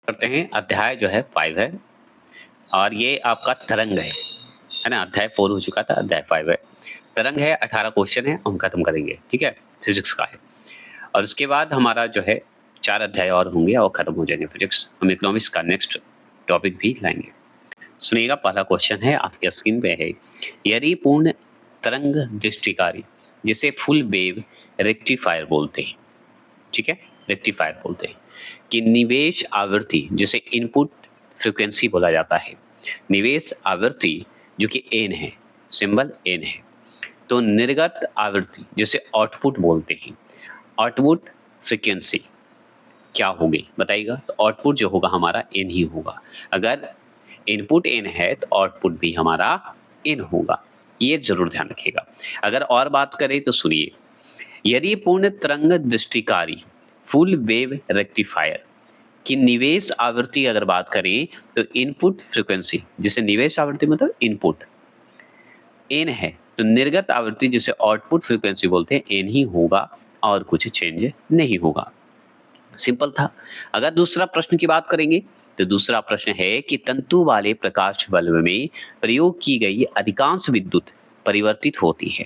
करते हैं। अध्याय जो है 5 है और ये आपका तरंग है ना? अध्याय 4 हो चुका था, अध्याय 5 है। तरंग है, 18 क्वेश्चन है, हम खत्म करेंगे, ठीक है? फिजिक्स का है और उसके बाद हमारा जो है 4 अध्याय और होंगे और खत्म हो जाएंगे फिजिक्स। हम इकोनॉमिक्स का नेक्स्ट टॉपिक भी लाएंगे। सुनिएगा, पहला क्वेश्चन है आपके स्क्रीन पे है, यदि पूर्ण तरंग दृष्टिकारी जिसे फुल वेव रेक्टिफायर बोलते हैं, ठीक है, रेक्टिफायर बोलते हैं, कि निवेश आवृत्ति जिसे इनपुट फ्रीक्वेंसी बोला जाता है, निवेश आवृत्ति जो कि एन है, सिंबल एन है, तो निर्गत आवृत्ति जिसे आउटपुट बोलते हैं, आउटपुट फ्रीक्वेंसी क्या होगी बताइएगा? तो आउटपुट जो होगा हमारा एन ही होगा। अगर इनपुट एन है तो आउटपुट भी हमारा एन होगा, ये जरूर ध्यान रखिएगा। अगर और बात करें तो सुनिए, यदि पूर्ण तरंग दृष्टिकारी फुल वेव रेक्टिफायर की निवेश आवृत्ति अगर बात करें तो इनपुट फ्रीक्वेंसी जिसे निवेश आवृत्ति मतलब इनपुट एन है, तो निर्गत आवृत्ति जिसे आउटपुट फ्रीक्वेंसी बोलते हैं एन ही होगा और कुछ चेंज नहीं होगा। सिंपल था। अगर दूसरा प्रश्न की बात करेंगे तो दूसरा प्रश्न है कि तंतु वाले प्रकाश बल्ब में प्रयोग की गई अधिकांश विद्युत परिवर्तित होती है,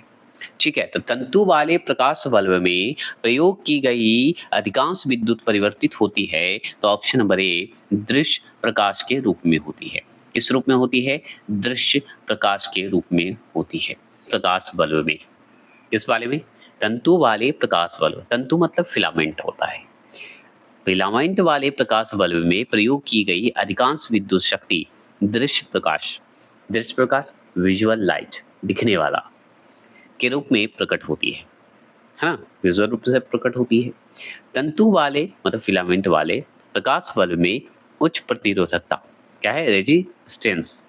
ठीक है? तो तंतु वाले प्रकाश बल्ब में प्रयोग की गई अधिकांश विद्युत परिवर्तित होती है, तो ऑप्शन नंबर ए दृश्य प्रकाश के रूप में होती है। किस रूप में होती है? दृश्य प्रकाश के रूप में होती है। प्रकाश बल्ब में, किस वाले में? तंतु वाले प्रकाश बल्ब, तंतु मतलब फिलामेंट होता है। फिलामेंट वाले प्रकाश बल्ब में प्रयोग की गई अधिकांश विद्युत शक्ति दृश्य प्रकाश विजुअल लाइट, दिखने वाला के रूप में प्रकट होती है ना? विजुअल रूप से प्रकट होती है। तंतु वाले मतलब फिलामेंट वाले प्रकाश बल्ब में उच्च प्रतिरोधकता, क्या है? रेजिस्टेंस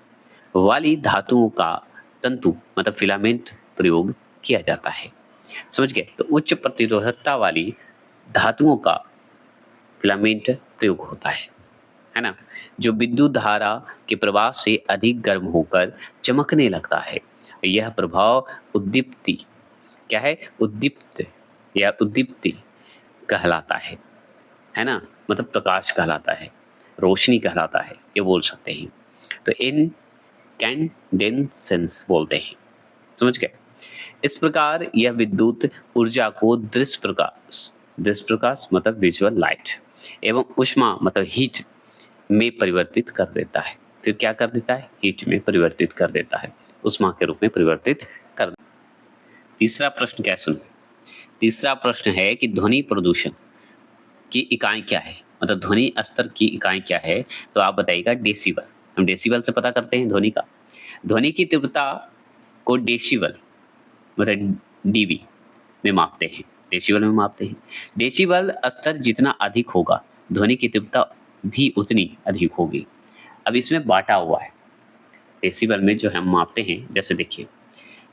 वाली धातुओं का तंतु मतलब फिलामेंट प्रयोग किया जाता है। समझ गए? तो उच्च प्रतिरोधकता वाली धातुओं का फिलामेंट प्रयोग होता है ना? जो विद्युत धारा के प्रवाह से अधिक गर्म होकर चमकने लगता है। यह प्रभाव उद्दीप्ति, क्या है? उद्दीप्त या उद्दीप्ति कहलाता है ना? मतलब प्रकाश कहलाता है, रोशनी कहलाता है, ये बोल सकते हैं। तो इनकैंडेसेंस बोलते हैं। समझ गए? इस प्रकार यह विद्युत ऊर्जा को दृश्य प्रकाश मतलब विजुअल लाइट एवं ऊष्मा मतलब हीट में परिवर्तित कर देता है। फिर क्या कर देता है? हीट में परिवर्तित कर देता है, ऊष्मा के रूप में परिवर्तित कर देता है। तीसरा प्रश्न क्या सुन? तीसरा प्रश्न है कि ध्वनि प्रदूषण की इकाई क्या है, मतलब ध्वनि स्तर की इकाई क्या है? तो आप बताइएगा डेसिबल। हम डेसिबल से पता करते हैं ध्वनि का। ध्वनि की तीव्रता को डेसिबल मतलब डीबी में मापते हैं, डेसिबल में मापते हैं। डेसिबल स्तर जितना अधिक होगा ध्वनि की तीव्रता भी उतनी अधिक होगी। अब इसमें बांटा हुआ है, डेसिबल में जो हम मापते हैं, जैसे देखिए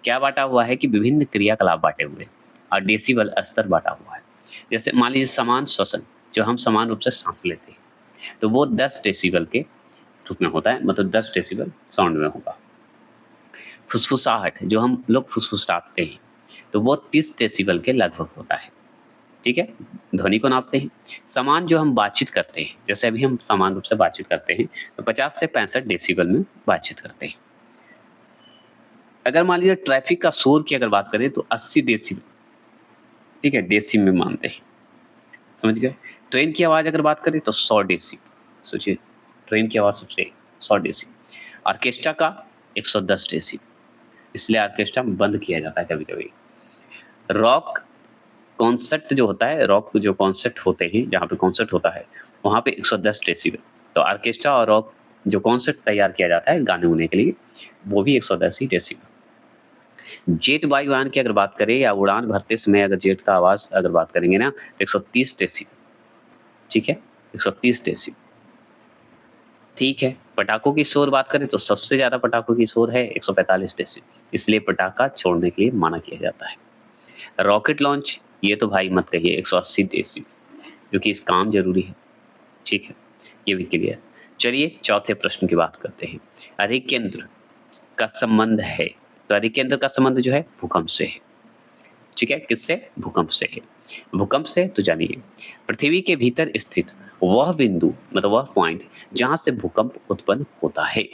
क्या बांटा हुआ है कि विभिन्न क्रियाकलाप बांटे हुए और डेसिबल स्तर बांटा हुआ है। जैसे मान लीजिए समान श्वसन, जो हम समान रूप से सांस लेते हैं, तो वो 10 डेसिबल के रूप में होता है, मतलब 10 डेसिबल साउंड में होगा। फुसफुसाहट, जो हम लोग फुसफुसाते हैं, तो वो 30 डेसिबल के लगभग होता है, ठीक है? ध्वनि को नापते हैं। समान जो हम बातचीत करते हैं, जैसे अभी हम समान रूप से बातचीत करते हैं, तो 50 से 65 डेसिबल में बातचीत करते हैं। अगर मान लीजिए ट्रैफिक का शोर की अगर बात करें तो 80 डेसिबल, ठीक है, डेसी में मानते हैं। समझ गए? ट्रेन की आवाज़ अगर बात करें तो 100 डेसिबल। सोचिए, ट्रेन की आवाज़ सबसे 100 डेसिबल। ऑर्केस्ट्रा का 110 डेसिबल, इसलिए ऑर्केस्ट्रा बंद किया जाता है कभी-कभी। रॉक कॉन्सर्ट जो होता है, रॉक जो कॉन्सर्ट होते हैं, जहाँ पे कॉन्सर्ट होता है, वहाँ पे 110 डेसिबल। तो ऑर्केस्ट्रा और रॉक जो कॉन्सर्ट तैयार किया जाता है गाने-वाने के लिए, वो भी 110 ही डेसिबल। जेट वायुयान की अगर बात करें या उड़ान भरते समय अगर जेट का आवाज़ अगर बात करेंगे ना, तो 130 डेसिबल, ठीक है? 130 डेसिबल, ठीक है? पटाखों की शोर बात करें तो सबसे ज़्यादा पटाखों की शोर है 145 डेसिबल, इसलिए पटाखा छोड़ने के लिए मना किया जाता है। रॉकेट लॉन्च, ये तो भाई मत कहिए, 180 डेसिबल, क्योंकि इस काम ज़रूरी है, ठीक है? ये भी क्लियर। चलिए चौथे प्रश्न की बात करते हैं। अधिकेंद्र का संबंध है, तो अधिकेंद्र का संबंध जो है भूकंप से है, ठीक है? किससे? भूकंप से है। भूकंप से तो जानिए, पृथ्वी के भीतर स्थित वह बिंदु मतलब वह पॉइंट जहां से भूकंप उत्पन्न होता है,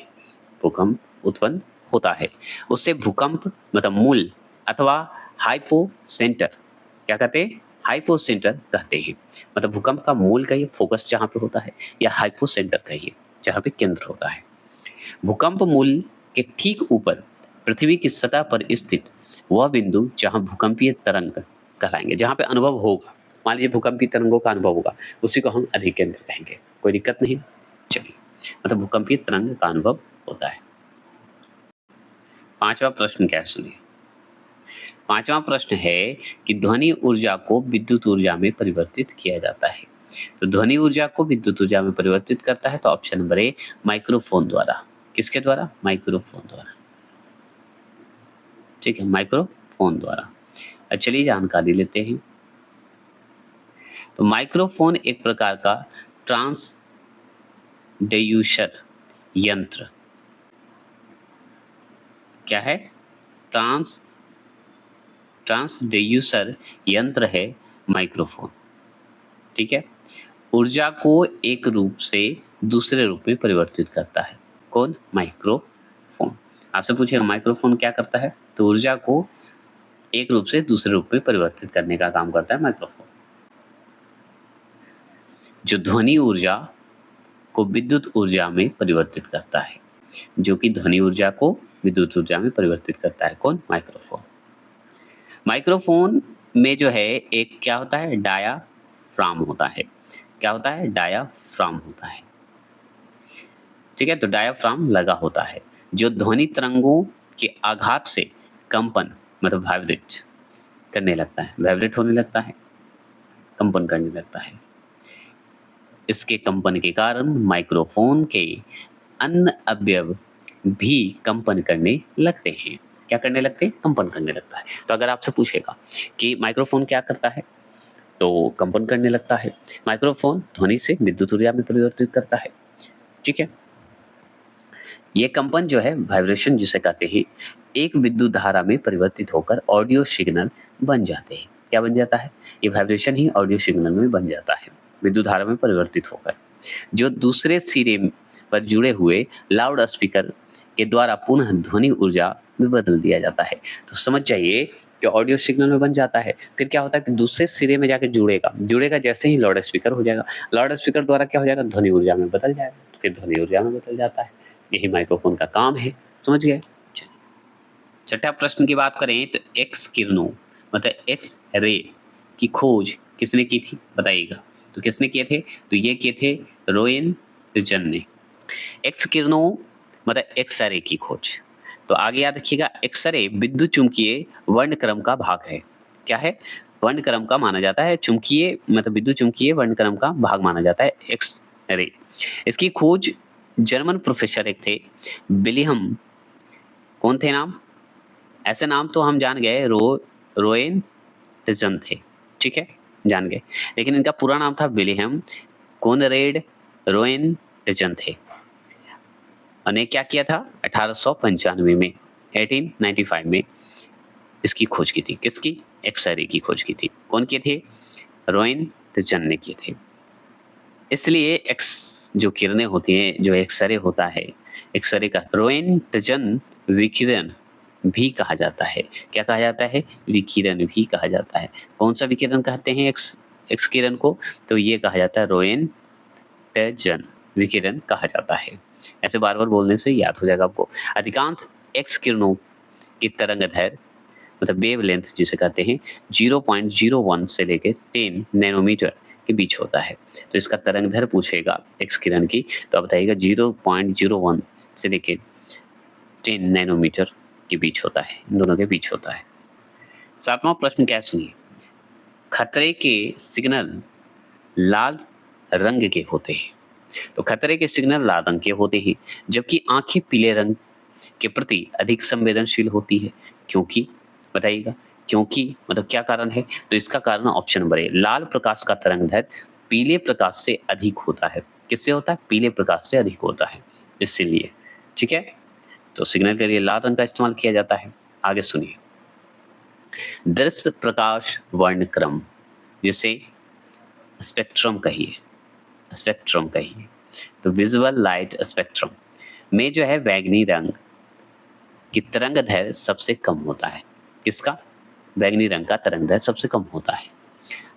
भूकंप उत्पन्न होता है, उससे भूकंप मतलब मूल अथवा हाइपो सेंटर क्या कहते हैं, हाइपो सेंटर कहते हैं। मतलब भूकंप का मूल कहिए, फोकस जहां पे होता है, या हाइपो सेंटर कहिए जहां पे केंद्र होता है। भूकंप मूल के ठीक ऊपर पृथ्वी की सतह पर स्थित वह बिंदु जहां भूकंपीय तरंग कहलाएंगे, जहां पे अनुभव होगा, मान लीजिए भूकंपीय तरंगों का अनुभव होगा, उसी को हम अधिकेंद्र कहेंगे। कोई दिक्कत नहीं। चलिए, मतलब भूकंपीय तरंग का अनुभव होता है। पांचवा प्रश्न क्या है, सुनिए। पांचवा प्रश्न है कि ध्वनि ऊर्जा को विद्युत ऊर्जा में परिवर्तित किया जाता है। तो ध्वनि ऊर्जा को विद्युत ऊर्जा में परिवर्तित करता है तो ऑप्शन नंबर ए माइक्रोफोन द्वारा। किसके द्वारा? माइक्रोफोन द्वारा। ठीक है, माइक्रोफोन द्वारा। चलिए जानकारी लेते हैं। तो माइक्रोफोन एक प्रकार का ट्रांसड्यूसर यंत्र क्या है? ट्रांसड्यूसर यंत्र है माइक्रोफोन। ठीक है, ऊर्जा को एक रूप से दूसरे रूप में परिवर्तित करता है। कौन? माइक्रोफोन। आपसे पूछेगा माइक्रोफोन क्या करता है, तो ऊर्जा को एक रूप से दूसरे रूप में परिवर्तित करने का काम करता है माइक्रोफोन। जो ध्वनि ऊर्जा को विद्युत ऊर्जा में परिवर्तित करता है, जो कि ध्वनि ऊर्जा को विद्युत ऊर्जा में परिवर्तित करता है। कौन? माइक्रोफोन। माइक्रोफोन में जो है एक क्या होता है, डायाफ्राम होता है। क्या होता है? डायाफ्राम होता है। ठीक है, तो डायाफ्राम लगा होता है जो ध्वनि तरंगों के आघात से कंपन मतलब वाइब्रेट करने लगता है, वाइब्रेट होने लगता है, कंपन करने लगता है। इसके कंपन के कारण माइक्रोफोन के अन्य अवयव भी कंपन करने लगते हैं। क्या करने लगते हैं? कंपन करने लगता है। तो अगर आपसे पूछेगा कि माइक्रोफोन क्या करता है, तो कंपन करने लगता है। माइक्रोफोन ध्वनि से विद्युत ऊर्जा में परिवर्तित करता है। ठीक है, ये कंपन जो है वाइब्रेशन जिसे कहते हैं, एक विद्युत धारा में परिवर्तित होकर ऑडियो सिग्नल बन जाते हैं। क्या बन जाता है? ये वाइब्रेशन ही ऑडियो सिग्नल में बन जाता है, विद्युत धारा में परिवर्तित होकर, जो दूसरे सिरे पर जुड़े हुए लाउड स्पीकर के द्वारा पुनः ध्वनि ऊर्जा में बदल दिया जाता है। तो समझ जाइए कि ऑडियो सिग्नल में बन जाता है, फिर क्या होता है कि दूसरे सिरे में जाकर जुड़ेगा जैसे ही लाउड स्पीकर हो जाएगा, लाउड स्पीकर द्वारा क्या हो जाएगा, ध्वनि ऊर्जा में बदल जाएगा, फिर ध्वनि ऊर्जा में बदल जाता है। यही माइक्रोफोन का काम है। समझ गए? चलिए, छठा प्रश्न की बात करें तो एक्स किरणों मतलब एक्स रे की खोज किसने की थी, बताइएगा। तो किसने किए थे? तो ये किए थे रोएन रिचन ने। एक्स किरणों मतलब एक्स रे की खोज। तो आगे याद रखिएगा, एक्स रे विद्युत चुंबकीय वर्णक्रम का भाग है। क्या है? वर्णक्रम का माना जाता है, चुंबकीय मतलब विद्युत चुंबकीय वर्णक्रम का भाग माना जाता है एक्स रे। इसकी खोज जर्मन प्रोफेसर एक थे, विलियम, कौन थे नाम? ऐसे नाम तो हम जान गए, रोएन टिजन थे। ठीक है, जान गए, लेकिन इनका पूरा नाम था विलियम कोनरेड रोएन टिजन थे। उन्हें क्या किया था 1895 में, 1895 में इसकी खोज की थी। किसकी? एक्स-रे की खोज की थी। कौन किए थे? रोएन टिजन ने किए थे। इसलिए एक्स जो किरणें होती हैं, जो एक्स-रे होता है, एक्स-रे का रोएन टिजन विकिरण भी कहा जाता है। क्या कहा जाता है? विकिरण भी कहा जाता है। कौन सा विकिरण कहते हैं एक्स एक्स किरण को? तो ये कहा जाता है रोएन टिजन विकिरण कहा जाता है। ऐसे बार-बार बोलने से याद हो जाएगा आपको। अधिकांश एक्स किरणों की तरंगदैर्घ्य मतलब वेवलेंथ जिसे कहते हैं 0.01 से लेके 10 नैनोमीटर के बीच होता है। तो इसका तरंगदैर्घ्य पूछेगा एक्स किरण की, तो आप बताइएगा 0.01 से लेके 10 नैनोमीटर के बीच होता है, इन दोनों के बीच होता है। सातवां प्रश्न क्या है, सुनिए। खतरे के सिग्नल लाल रंग के होते हैं। तो खतरे के सिग्नल लाल रंग के होते हैं, जबकि आंखें पीले रंग के प्रति अधिक संवेदनशील होती है। क्योंकि बताइएगा, क्योंकि मतलब क्या कारण है? तो इसका कारण ऑप्शन नंबर ए, लाल प्रकाश का तरंगदैर्घ्य पीले प्रकाश से अधिक होता है। किससे होता है? पीले प्रकाश से अधिक होता है, इसीलिए। ठीक है, तो सिग्नल के लिए लाल रंग का इस्तेमाल किया जाता है। आगे सुनिए, दृश्य प्रकाश वर्णक्रम जिसे स्पेक्ट्रम कहिए, स्पेक्ट्रम कहिए। तो विजुअल लाइट स्पेक्ट्रम में जो है बैंगनी रंग की तरंगदैर्घ्य सबसे कम होता है। किसका? बैंगनी रंग का तरंगदैर्घ्य सबसे कम होता है।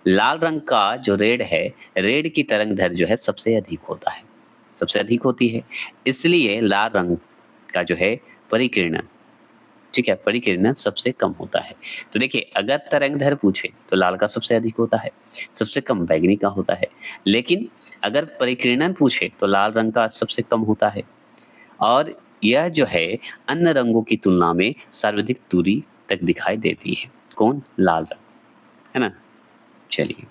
लाल रंग का जो रेड है, रेड की तरंगदैर्घ्य जो है सबसे अधिक होता है, सबसे अधिक होती है। इसलिए लाल रंग का जो है परिकिरणन, ठीक है, परिकिरणन सबसे कम होता है। तो देखिए, अगर तरंगदैर्घ्य पूछे तो लाल का सबसे अधिक होता है, सबसे कम बैंगनी का होता है। लेकिन अगर परिकिरणन पूछे तो लाल रंग का सबसे कम होता है, और यह जो है अन्य रंगों की तुलना में सर्वाधिक दूरी तक दिखाई देती है। कौन? लाल रंग, है ना। चलिए,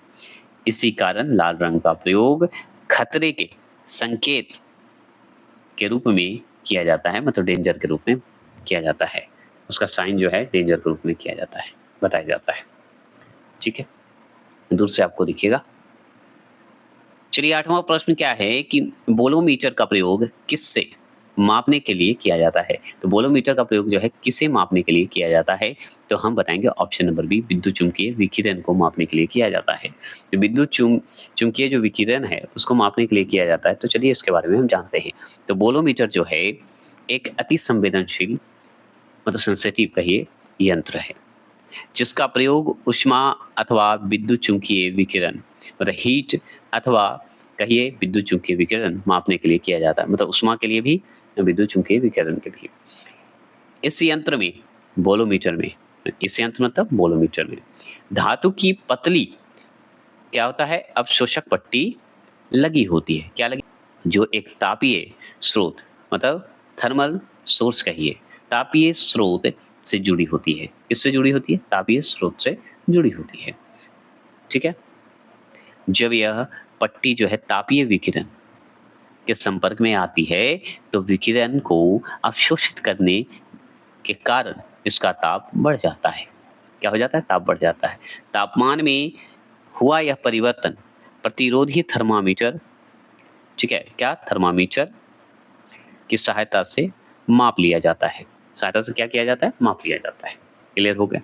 इसी कारण लाल रंग का प्रयोग खतरे के संकेत के रूप में किया जाता है, मतलब डेंजर के रूप में किया जाता है। उसका साइन जो है डेंजर के रूप में किया जाता है, बताया जाता है। ठीक है, दूर से आपको दिखेगा। चलिए, 8वां प्रश्न क्या है कि बोलोमीटर का प्रयोग किससे मापने के लिए किया जाता है? तो बोलोमीटर का प्रयोग जो है किसे मापने के लिए किया जाता है? तो हम बताएंगे ऑप्शन नंबर बी, विद्युत चुम्बकीय विकिरण को मापने के लिए किया जाता है। तो विद्युत चुम्बकीय जो विकिरण है उसको मापने के लिए किया जाता है। तो चलिए इसके बारे में हम जानते हैं। तो बोलोमीटर जो है एक अति संवेदनशील, मतलब सेंसिटिव कहिए, यंत्र है जिसका प्रयोग ऊष्मा अथवा विद्युत चुम्बकीय विकिरण, मतलब हीट अथवा कहिए विद्युत चुम्बकीय विकिरण मापने के लिए किया जाता है, मतलब ऊष्मा के लिए भी, विद्युत चुम्बकीय विकिरण के लिए। इस यंत्र में, बोलोमीटर में, इस यंत्र मतलब बोलोमीटर में धातु की पतली क्या होता है, अवशोषक पट्टी लगी होती है। क्या लगी? जो एक तापीय स्रोत, मतलब थर्मल सोर्स कहिए, तापीय स्रोत से जुड़ी होती है। किससे जुड़ी होती है? तापीय स्रोत से जुड़ी होती है। ठीक है, जब यह पट्टी जो है तापीय विकिरण के संपर्क में आती है तो विकिरण को अवशोषित करने के कारण इसका ताप बढ़ जाता है। क्या हो जाता है? ताप बढ़ जाता है। तापमान में हुआ यह परिवर्तन प्रतिरोधी थर्मामीटर, ठीक है, क्या? थर्मामीटर की सहायता से माप लिया जाता है। सहायता से क्या किया जाता है? माप लिया जाता है। क्लियर हो गया?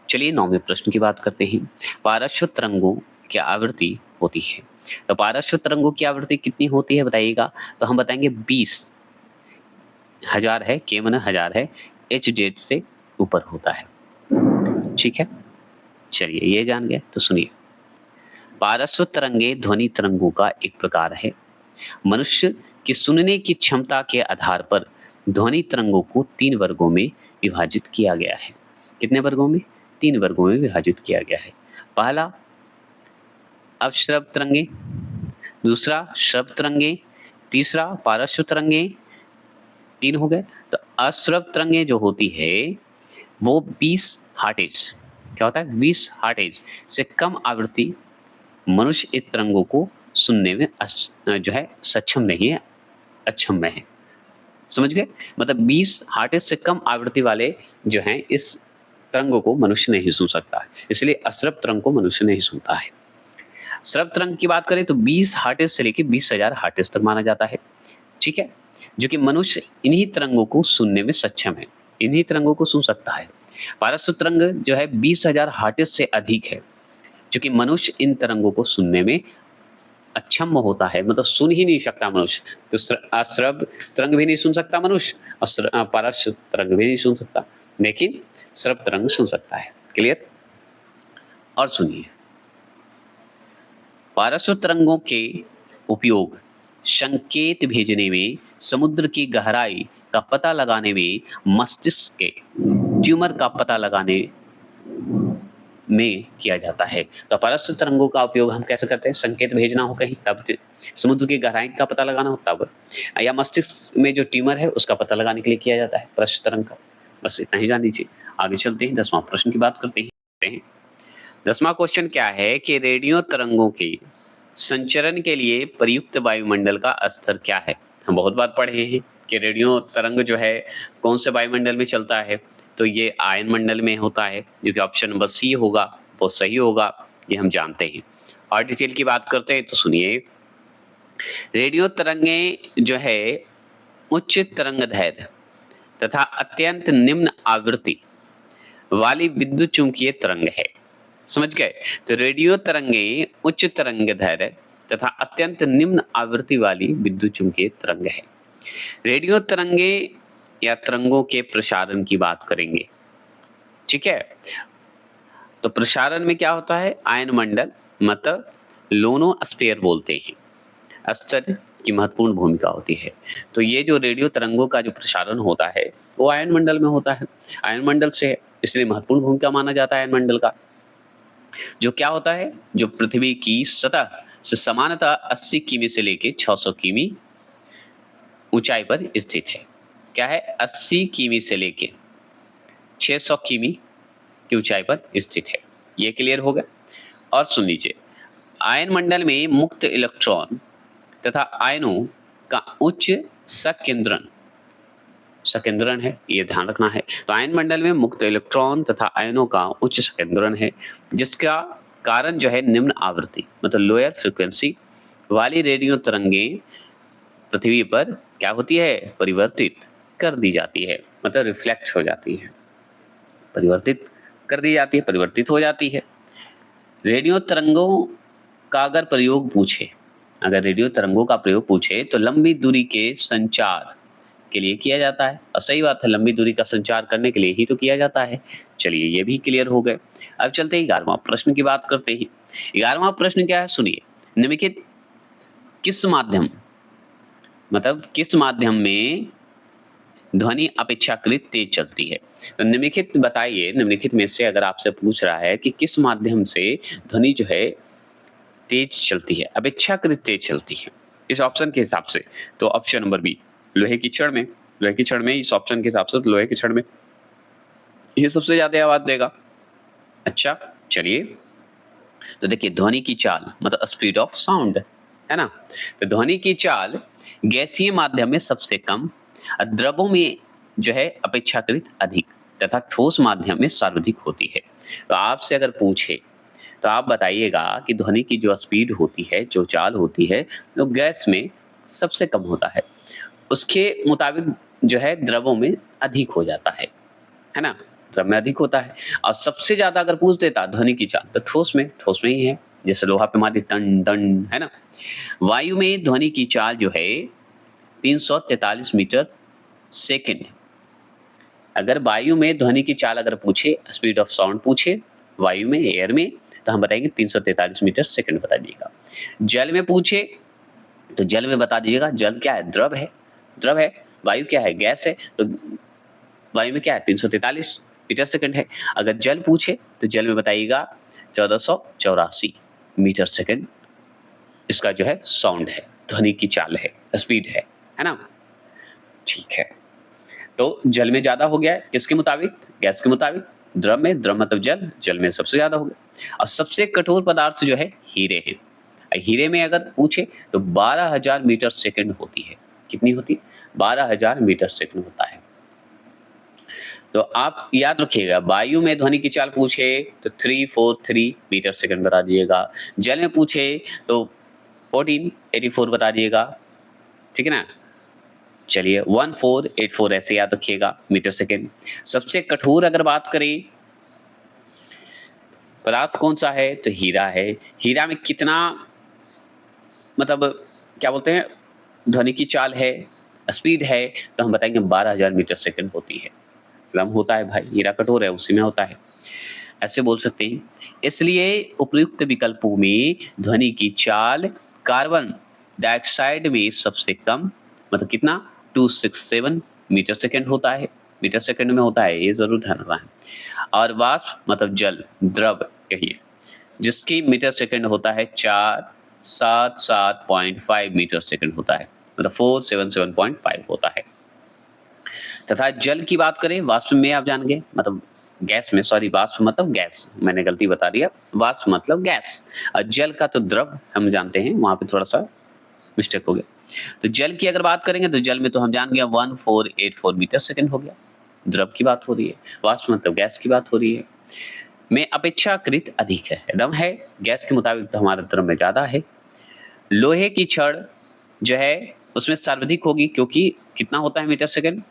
चलिए 9वें प्रश्न की बात करते हैं। पारस्व तरंगों की आवृत्ति होती है। तो पारस्व तरंगों की आवृत्ति कितनी होती है बताइएगा? तो हम बताएंगे 20,000 है, के माने 1000 है, एच जेड से ऊपर होता है। ठीक है, चलिए ये जान गए। तो सुनिए, पारस्व तरंगे ध्वनि तरंगों का एक प्रकार है। मनुष्य की सुनने की क्षमता के आधार पर ध्वनि तरंगों को 3 वर्गों में विभाजित किया गया है। कितने वर्गों में? 3 वर्गों में विभाजित किया गया है। पहला अवश्रव तरंगे, दूसरा श्रव तरंगे, तीसरा पारस्व तरंगे। 3 हो गए। तो अश्रव तरंगे जो होती है वो 20 हर्ट्ज, क्या होता है? 20 हर्ट्ज से कम आवृत्ति मनुष्य इन तरंगों को सुनने में जो है सक्षम नहीं है, अक्षम में है। समझ गए? मतलब 20 हर्ट्ज से कम आवृत्ति वाले जो हैं इस तरंगों को मनुष्य नहीं सुन सकता है, इसलिए अश्रव तरंग को मनुष्य नहीं सुनता है। श्रव तरंग की बात करें तो 20 हर्ट्ज से लेकर 20,000 हर्ट्ज तक माना जाता है। ठीक है, जो कि मनुष्य इन्हीं तरंगों को सुनने में सक्षम है, इन्हीं तरंगों को सुन सकता है। पारस्व तरंग जो है 20,000 हर्ट्ज से अधिक है, जो कि मनुष्य इन तरंगों को सुनने में अक्षम होता है, मतलब सुन ही नहीं सकता मनुष्य। तो अश्रव तरंग भी नहीं सुन सकता मनुष्य, और पारस्व तरंग भी नहीं सुन सकता, लेकिन श्रव तरंग सुन सकता है। क्लियर? और सुनिए, पारस्व तरंगों के उपयोग संकेत भेजने में, समुद्र की गहराई का पता लगाने में, मस्तिष्क के ट्यूमर का पता लगाने में किया जाता है। तो पारस्व तरंगों का उपयोग हम कैसे करते हैं? संकेत भेजना हो कहीं तब, समुद्र की गहराई का पता लगाना हो तब, या मस्तिष्क में जो ट्यूमर है उसका पता लगाने के लिए किया जाता है पारस्व तरंग का। बस इतना ही जान लीजिए। आगे चलते हैं, 10वां प्रश्न की बात करते हैं। 10वां क्वेश्चन क्या है कि रेडियो तरंगों के संचरण के लिए प्रयुक्त वायुमंडल का स्तर क्या है? हम बहुत बार पढ़े हैं कि रेडियो तरंग जो है कौन से वायुमंडल में चलता है, तो ये आयन मंडल में होता है, जो कि ऑप्शन नंबर सी होगा, वो सही होगा, ये हम जानते हैं। और डिटेल की बात करते हैं तो सुनिए, रेडियो तरंगे जो है उच्च तरंगदैर्घ्य तथा अत्यंत निम्न आवृत्ति वाली विद्युत चुम्बकीय तरंग है। समझ गए? तो रेडियो तरंगे उच्च तरंगदैर्घ्य तथा अत्यंत निम्न आवृत्ति वाली विद्युत चुम्बकीय तरंग है। रेडियो तरंगे या तरंगों के प्रसारण की बात करेंगे, ठीक है। तो प्रसारण में क्या होता है, आयन मंडल मतलब लोनोस्फीयर बोलते हैं, अस्तर की महत्वपूर्ण भूमिका होती है। तो ये जो रेडियो तरंगों का जो प्रसारण होता है वो आयन मंडल में होता है, आयन मंडल से है, इसलिए महत्वपूर्ण भूमिका माना जाता है आयन मंडल का। जो क्या होता है, जो पृथ्वी की सतह से समानतः 80 किमी से लेके 600 किमी ऊंचाई पर स्थित है। क्या है, 80 किमी से लेके 600 किमी की ऊंचाई पर स्थित है। ये क्लियर हो गया। और सुन लीजिए, आयन मंडल में मुक्त इलेक्ट्रॉन तथा आयनों का उच्च सकेंद्रण है, ये ध्यान रखना है। तो आयन मंडल में मुक्त इलेक्ट्रॉन तथा आयनों का उच्च सकेंद्रण है, जिसका कारण जो है निम्न आवृत्ति मतलब लोअर फ्रीक्वेंसी वाली रेडियो तरंगें पृथ्वी पर क्या होती है, परिवर्तित कर दी जाती है, मतलब रिफ्लेक्ट हो जाती है, परिवर्तित कर दी जाती है, परिवर्तित हो जाती है। रेडियो तरंगों का अगर प्रयोग पूछे, अगर रेडियो तरंगों का प्रयोग पूछे तो लंबी दूरी के संचार के लिए किया जाता है। और सही बात है, लंबी दूरी का संचार करने के लिए ही तो किया जाता है। चलिए ये भी क्लियर हो गए। अब चलते हैं 11वां प्रश्न की बात करते हैं। 11वां प्रश्न क्या है, सुनिए। निम्नलिखित किस माध्यम मतलब किस माध्यम में ध्वनि अपेक्षाकृत तेज चलती है। तो निम्नलिखित बताइए, निम्नलिखित में से अगर आपसे पूछ रहा है कि किस माध्यम से ध्वनि जो है तेज चलती है, अपेक्षाकृत तेज चलती है, इस ऑप्शन के हिसाब से तो ऑप्शन नंबर बी, लोहे की छड़ में। लोहे की छड़ में, इस ऑप्शन के हिसाब से लोहे की छड़ में ये सबसे ज्यादा आवाज देगा। अच्छा चलिए, तो देखिए ध्वनि की चाल मतलब स्पीड ऑफ साउंड है ना। तो ध्वनि की चाल गैसीय माध्यम में सबसे कम, द्रवों में जो है अपेक्षाकृत अधिक तथा ठोस माध्यम में सर्वाधिक होती है। तो आपसे अगर पूछे तो आप बताइएगा कि ध्वनि की जो स्पीड होती है, जो चाल होती है, वो गैस में सबसे कम होता है, उसके मुताबिक जो है द्रवों में अधिक हो जाता है ना, द्रव में अधिक होता है। और सबसे ज्यादा अगर पूछ देता ध्वनि की चाल तो ठोस में ही है, जैसे लोहा पे मारी टन टन, है ना। वायु में ध्वनि की चाल जो है 343 मीटर सेकेंड। अगर वायु में ध्वनि की चाल अगर पूछे, स्पीड ऑफ साउंड पूछे वायु में, एयर में, तो हम बताएंगे 343 मीटर सेकेंड बता दीजिएगा। जल में पूछे तो जल में बता दीजिएगा, जल क्या है, द्रव है। वायु क्या है, गैस है। तो वायु में क्या है, 343 मीटर सेकेंड है। अगर जल पूछे तो जल में बताइएगा 1484 मीटर सेकेंड इसका जो है साउंड है, ध्वनि की चाल है, स्पीड है ना। ठीक है, तो जल में ज्यादा हो गया है, किसके मुताबिक, गैस के मुताबिक। द्रव में, द्रव मतलब जल में सबसे ज्यादा हो गया। और सबसे कठोर पदार्थ जो है हीरे है। हीरे में अगर पूछे तो 12,000 मीटर सेकेंड होती है। कितनी होती है, 12,000 मीटर सेकेंड होता है। तो आप याद रखिएगा, वायु में ध्वनि की चाल पूछे तो 343 मीटर सेकेंड बता दीजिएगा। जल में पूछे तो 1484 बता दीजिएगा, ठीक है ना। चलिए 1484 ऐसे याद रखिएगा मीटर सेकेंड। सबसे कठोर अगर बात करें पदार्थ कौन सा है, तो हीरा है। हीरा में कितना मतलब क्या बोलते हैं, ध्वनि की चाल है, स्पीड है, तो हम बताएंगे 12,000 मीटर सेकेंड होती है। लम होता है भाई, हीरा कठोर है, उसी में होता है, ऐसे बोल सकते हैं। इसलिए उपयुक्त विकल्पों में ध्वनि की चाल कार्बन डाइऑक्साइड में सबसे कम मतलब कितना, 267 मीटर सेकेंड होता है, मीटर सेकेंड में होता है, ये जरूर ध्यान रखना है। और वाष्प मतलब जल, द्रव कहिए, जिसकी मीटर सेकेंड होता है 477.5 मीटर सेकेंड होता है, मतलब 477.5 होता है। तथा जल की बात करें, वाष्प में आप जान गए मतलब गैस में, सॉरी वाष्प मतलब गैस, मैंने गलती बता दिया, वाष्प मतलब गैस। और जल का तो द्रव हम जानते हैं, वहां पे थोड़ा सा मिस्टेक हो गया। तो जल की अगर बात करेंगे तो जल में तो हम जान गए 1484 मीटर सेकेंड हो गया, द्रव की बात हो रही है। वाष्प मतलब गैस की बात हो रही है, में अपेक्षाकृत अधिक है, एकदम है, गैस के मुताबिक तो हमारा द्रव में ज्यादा है। लोहे की छड़ जो है उसमें सर्वाधिक होगी, क्योंकि कितना होता है मीटर सेकेंड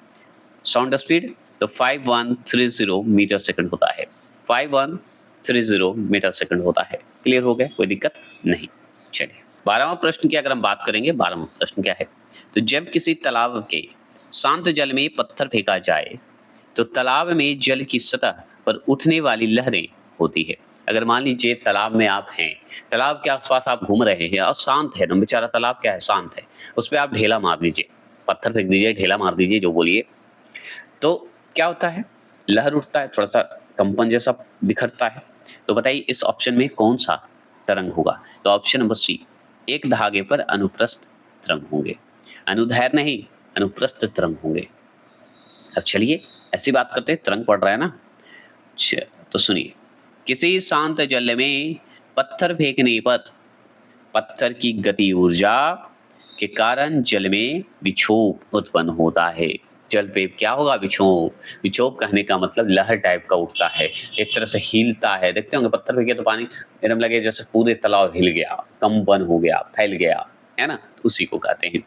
साउंड स्पीड, तो 5130 मीटर सेकंड होता है, 5130 मीटर सेकंड होता है। क्लियर हो गया, कोई दिक्कत नहीं। चलिए 12वां प्रश्न की अगर हम बात करेंगे, 12वां प्रश्न क्या है, तो जब किसी तालाब के शांत जल में पत्थर फेंका जाए तो तालाब में जल की सतह पर उठने वाली लहरें होती है। अगर मान लीजिए तालाब में आप हैं, तालाब के आसपास आप घूम रहे हैं और शांत है ना, बेचारा तालाब क्या है, शांत है, उस पे आप ढेला मार दीजिए, पत्थर फेंक दीजिए, ढेला मार दीजिए, जो बोलिए, तो क्या होता है, लहर उठता है, थोड़ा सा कंपन जैसा बिखरता है। तो बताइए इस ऑप्शन में कौन सा तरंग होगा? तो ऑप्शन नंबर सी, एक धागे पर अनुप्रस्थ तरंग होंगे, अनुदैर्ध्य नहीं, अनुप्रस्थ तरंग होंगे। अब चलिए ऐसी बात करते हैं, तरंग पड़ रहा है ना, तो सुनिए, किसी शांत जल में पत्थर फेंकने पर पत्थर की गति ऊर्जा के कारण जल में विक्षोभ उत्पन्न होता है। जल पे क्या होगा? विक्षोभ। विक्षोभ कहने का मतलब लहर टाइप का उठता है, एक तरह से हिलता है। देखते होंगे पत्थर फेंके तो पानी एकदम लगे जैसे पूरे तालाब हिल गया, कंपन हो गया, फैल गया, है ना, उसी को कहते हैं।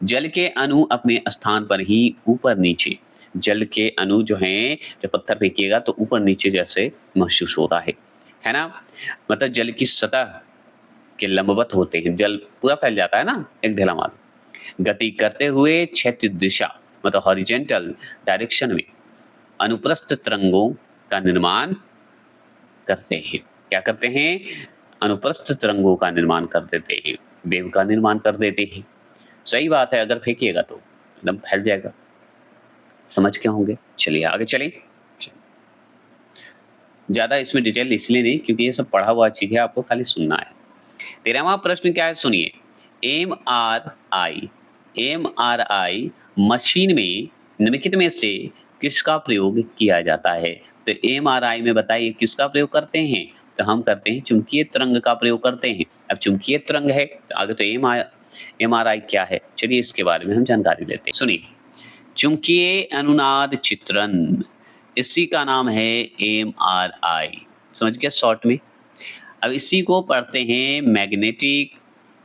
जल के अणु अपने स्थान पर ही ऊपर नीचे, जल के अणु जो हैं, जब पत्थर फेंकिएगा तो ऊपर नीचे जैसे महसूस होता है ना, मतलब जल की सतह के लंबवत होते हैं, जल पूरा फैल जाता है ना, एक ढेला मार, गति करते हुए क्षैतिज दिशा मतलब हॉरिजेंटल डायरेक्शन में अनुप्रस्थ तरंगों का निर्माण करते हैं। क्या करते हैं? अनुप्रस्थ तरंगों का निर्माण कर देते हैं, वेव का निर्माण कर देते हैं। सही बात है, अगर फेंकिएगा तो एकदम फैल जाएगा। समझ के होंगे? चलिए आगे चलें। ज्यादा इसमें डिटेल इसलिए नहीं क्योंकि ये सब पढ़ा हुआ चीज है, आपको खाली सुनना है। 13वां प्रश्न क्या है, सुनिए। एमआरआई मशीन में निम्नलिखित में से किसका प्रयोग किया जाता है? तो एमआरआई में बताइए किसका प्रयोग करते हैं? तो हम करते हैं चुंबकीय तरंग का प्रयोग करते हैं। अब चुंबकीय तरंग है तो आगे तो एमआरआई क्या है, चलिए इसके बारे में हम जानकारी लेते हैं। सुनिए, चुंबकीय अनुनाद चित्रण, इसी का नाम है एमआरआई। समझ गया शॉर्ट में। अब इसी को पढ़ते हैं मैग्नेटिक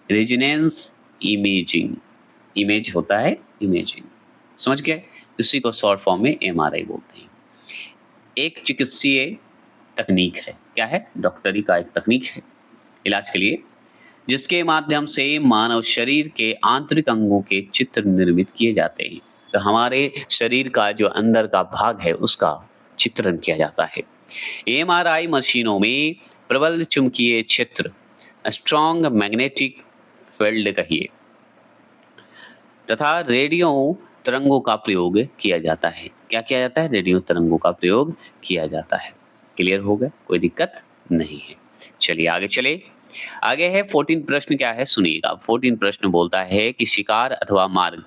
रेजोनेंस इमेजिंग। इमेज होता है इमेजिंग, समझ गए? इसी को शॉर्ट फॉर्म में एमआरआई बोलते हैं। एक चिकित्सीय तकनीक है, क्या है? डॉक्टरी का एक तकनीक है इलाज के लिए, जिसके माध्यम से मानव शरीर के आंतरिक अंगों के चित्र निर्मित किए जाते हैं। तो हमारे शरीर का जो अंदर का भाग है उसका चित्रण किया जाता है। एमआरआई मशीनों में प्रबल चुंबकीय क्षेत्र, स्ट्रॉन्ग मैग्नेटिक फील्ड कहिए, तथा रेडियो तरंगों का प्रयोग किया जाता है। क्या किया जाता है? रेडियो तरंगों का प्रयोग किया जाता है। क्लियर हो गया? कोई दिक्कत नहीं है। चलिए आगे चले। आगे है 14 प्रश्न, क्या है सुनिएगा। 14 प्रश्न बोलता है कि शिकार अथवा मार्ग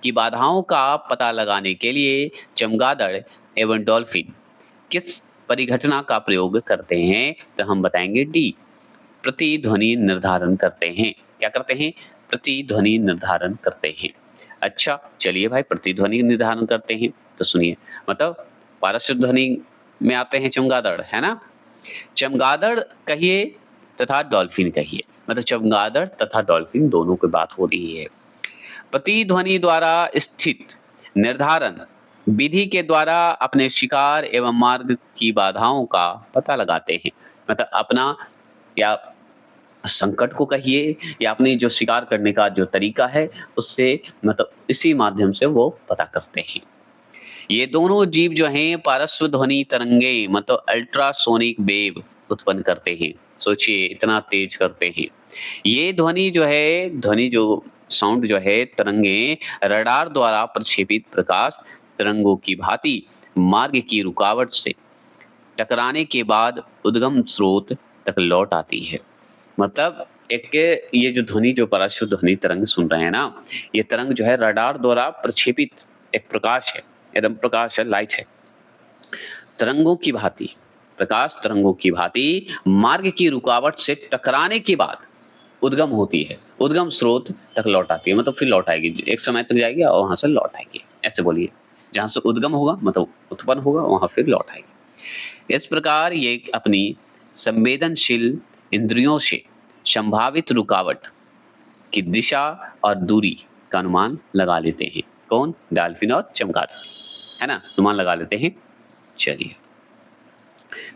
की बाधाओं का पता लगाने के लिए चमगादड़ एवं डॉल्फिन किस परिघटना का प्रयोग करते हैं? तो हम बताएंगे डी, प्रतिध्वनि निर्धारण करते हैं। क्या करते हैं? प्रतिध्वनि निर्धारण करते हैं। अच्छा चलिए भाई, प्रतिध्वनि निर्धारण करते हैं तो सुनिए, मतलब पारस्व ध्वनि में आते हैं चमगादड़, है ना। चमगादड़ कहिए तथा डॉल्फिन कहिए, मतलब चमगादड़ तथा डॉल्फिन दोनों की बात हो रही है। प्रतिध्वनि द्वारा स्थित निर्धारण विधि के द्वारा अपने शिकार एवं मार्ग की बाधाओं का पता लगाते हैं। मतलब अपना या संकट को कहिए या अपने जो शिकार करने का जो तरीका है उससे, मतलब इसी माध्यम से वो पता करते हैं। ये दोनों जीव जो हैं पारस्व ध्वनि तरंगे मतलब अल्ट्रासोनिक वेव उत्पन्न करते हैं। सोचिए इतना तेज करते हैं। ये ध्वनि जो है, ध्वनि जो साउंड जो है, तरंगे रडार द्वारा प्रक्षेपित प्रकाश तरंगों की भांति मार्ग की रुकावट से टकराने के बाद उद्गम स्रोत तक लौट आती है। मतलब एक ये जो ध्वनि, जो पारस्व ध्वनि तरंग सुन रहे हैं ना, ये तरंग जो है रडार द्वारा प्रक्षेपित एक प्रकाश है, एकदम प्रकाश है, लाइट है, तरंगों की भांति, प्रकाश तरंगों की भांति मार्ग की रुकावट से टकराने के बाद उद्गम होती है, उद्गम स्रोत तक लौट आती है, मतलब फिर लौट आएगी, एक समय तक जाएगी और वहां से लौट आएगी। ऐसे बोलिए, जहां से उद्गम होगा मतलब उत्पन्न होगा, वहां फिर लौट आएगी। इस प्रकार ये अपनी संवेदनशील इंद्रियों से संभावित रुकावट की दिशा और दूरी का अनुमान लगा लेते हैं। कौन? डॉल्फिन और चमगादड़, है ना, अनुमान लगा लेते हैं। चलिए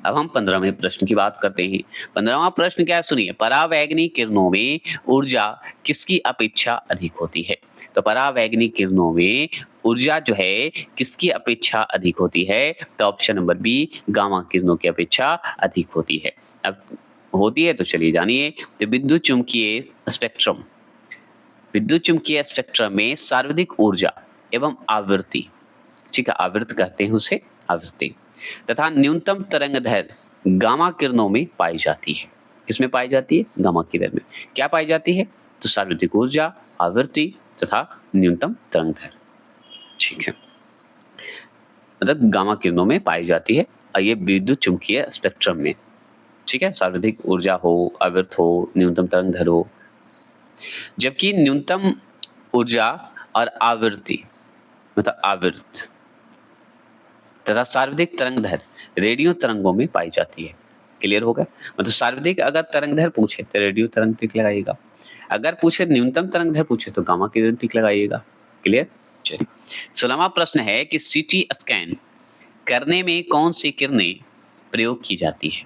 अब हम 15वें प्रश्न की बात करते हैं। 15वां प्रश्न क्या है सुनिए, परावैंगनी किरणों में ऊर्जा किसकी अपेक्षा अधिक होती है? तो परावैंगनी किरणों में ऊर्जा जो है किसकी अपेक्षा अधिक होती है? तो ऑप्शन नंबर बी, गामा किरणों की अपेक्षा अधिक होती है। अब होती है तो चलिए जानिए। तो विद्युत चुम्बकीय स्पेक्ट्रम में सर्वाधिक ऊर्जा एवं आवृत्ति, ठीक है, आवृत्त कहते हैं उसे, आवृत्ति तथा न्यूनतम तरंगदैर्घ्य गामा किरणों में पाई जाती है। किसमें पाई जाती है? गामा किरण में। क्या पाई जाती है? तो सर्वाधिक ऊर्जा, आवृत्ति तथा न्यूनतम तरंगदैर्घ्य, ठीक है, मतलब गामा किरणों में पाई जाती है और ये विद्युत चुम्बकीय स्पेक्ट्रम में, ठीक है, सर्वाधिक ऊर्जा हो, आवृत्त हो, न्यूनतम तरंगदैर्घ्य हो। जबकि न्यूनतम ऊर्जा और आवृत्ति मतलब आवृत्त तथा सर्वाधिक तरंगदैर्घ्य रेडियो तरंगों में पाई जाती है। क्लियर हो गया? मतलब सर्वाधिक अगर तरंगदैर्घ्य पूछे तो रेडियो तरंग टिक लगाइएगा, अगर पूछे न्यूनतम तरंगदैर्घ्य पूछे तो गामा किरण टिक लगाइएगा। क्लियर? चलिए 16वां प्रश्न है कि सीटी स्कैन करने में कौन सी किरणें प्रयोग की जाती है?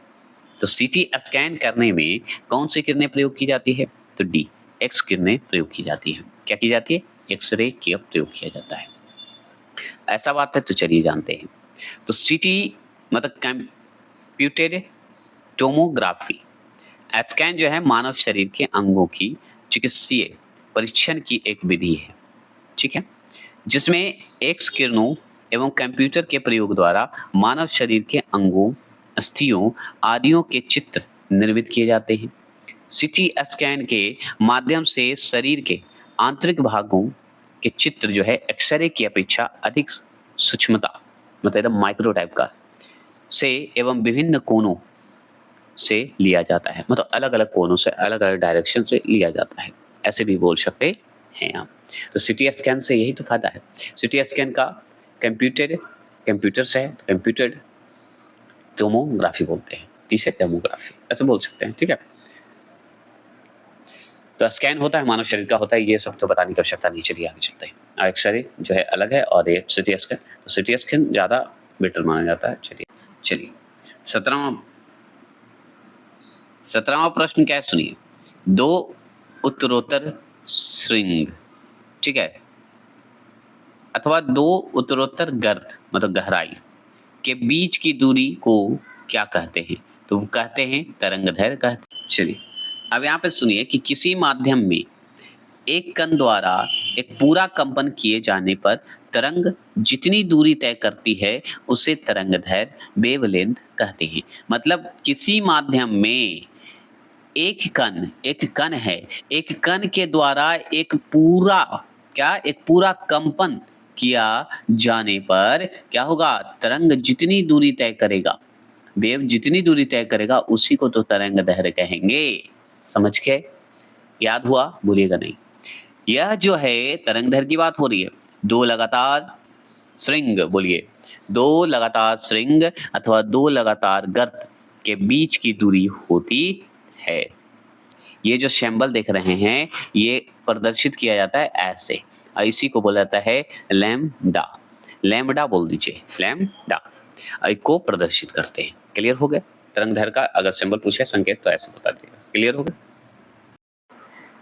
तो सीटी स्कैन करने में कौन सी किरणें प्रयोग की जाती है? तो डी, एक्स किरणें प्रयोग की जाती है। क्या की जाती है? एक्सरे का प्रयोग किया जाता है। ऐसा बात है तो चलिए जानते हैं। तो सीटी मतलब कंप्यूटेड टोमोग्राफी स्कैन जो है मानव शरीर के अंगों की चिकित्सीय परीक्षण की एक विधि है, ठीक है, जिसमें एक्स किरणों एवं कंप्यूटर के प्रयोग द्वारा मानव शरीर के अंगों, अस्थियों आदियों के चित्र निर्मित किए जाते हैं। सीटी स्कैन के माध्यम से शरीर के आंतरिक भागों के चित्र जो है एक्सरे की अपेक्षा अधिक सूक्ष्मता मतलब एकदम माइक्रो टाइप का से एवं विभिन्न कोणों से लिया जाता है, मतलब अलग अलग कोणों से, अलग अलग डायरेक्शन से लिया जाता है, ऐसे भी बोल सकते हैं आप। तो सीटी स्कैन से यही तो फायदा है। सीटी स्कैन का कंप्यूटर से है, कंप्यूटेड टोमोग्राफी बोलते हैं, जिसे टोमोग्राफी ऐसे बोल सकते हैं, ठीक है। तो स्कैन होता है मानव शरीर का होता है, ये सब तो बताने की आवश्यकता नहीं। चलिए आगे चलते हैं। एक्सरे जो है अलग है और ये सीटी स्कैन, तो सीटी स्कैन ज्यादा बेटर माना जाता है। चलिए 17वां प्रश्न क्या है सुनिए, दो उत्तरोत्तर श्रृंग, ठीक है, अथवा दो उत्तरोत्तर गर्त मतलब गहराई के बीच की दूरी को क्या कहते हैं? तो वो कहते हैं तरंगदैर्घ्य कहते हैं। चलिए अब यहाँ पे सुनिए कि किसी माध्यम में एक कण द्वारा एक पूरा कंपन किए जाने पर तरंग जितनी दूरी तय करती है उसे तरंगदैर्घ्य वेवलेंथ कहते हैं। मतलब किसी माध्यम में एक कण है, एक कण के द्वारा एक पूरा कंपन किया जाने पर क्या होगा? तरंग जितनी दूरी तय करेगा, वेव जितनी दूरी तय करेगा उसी को तो तरंगदैर्घ्य कहेंगे। समझ के? याद हुआ? भूलिएगा नहीं। यह जो है तरंगदैर्घ्य की बात हो रही है, दो लगातार श्रृंग अथवा दो लगातार गर्त के बीच की दूरी होती है। ये जो सिंबल देख रहे हैं ये प्रदर्शित किया जाता है ऐसे, और इसी को बोला जाता है लैम्डा। लैम्डा बोल दीजिए, लैम्डा को प्रदर्शित करते हैं। क्लियर हो गया? तरंगदैर्घ्य का अगर सिंबल पूछे संकेत तो ऐसे बता दीजिएगा। क्लियर हो गया?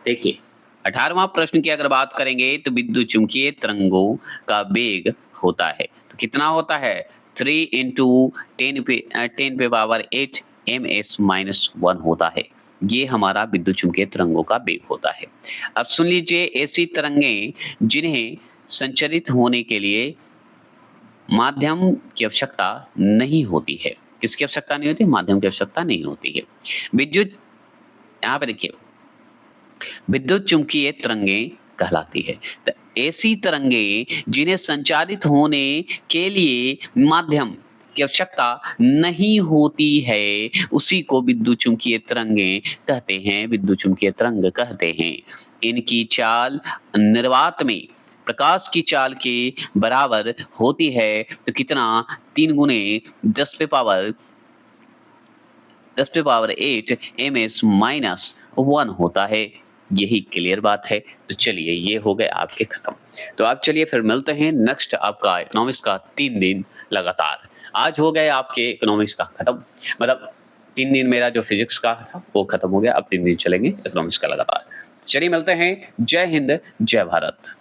देखिए 18वां प्रश्न की अगर बात करेंगे तो विद्युत चुम्बकीय तरंगों का वेग होता है, तो कितना होता है? 3 × 10 पावर 8 ms-1 होता है। ये हमारा विद्युत चुम्बकीय तरंगों का वेग होता है। अब सुन लीजिए, ऐसी तरंगें जिन्हें संचरित होने के लिए माध्यम की आवश्यकता नहीं होती है। किसकी आवश्यकता नहीं होती? माध्यम की आवश्यकता नहीं होती है। विद्युत, यहाँ पे देखिए, विद्युत चुम्बकीय तरंगें कहलाती है। तो ऐसी तरंगें जिन्हें संचारित होने के लिए माध्यम की आवश्यकता नहीं होती है उसी को विद्युत चुम्बकीय तरंगें कहते हैं, विद्युत चुम्बकीय तरंग कहते हैं। इनकी चाल निर्वात में प्रकाश की चाल के बराबर होती है। तो कितना? 3 × 10⁻8 ms-1 होता है। यही क्लियर बात है। तो चलिए ये हो गए आपके खत्म। तो आप चलिए फिर मिलते हैं नेक्स्ट आपका इकोनॉमिक्स का 3 दिन लगातार। आज हो गए आपके इकोनॉमिक्स का खत्म, मतलब 3 दिन मेरा जो फिजिक्स का था वो खत्म हो गया, अब 3 दिन चलेंगे इकोनॉमिक्स का लगातार। चलिए मिलते हैं, जय हिंद, जय भारत।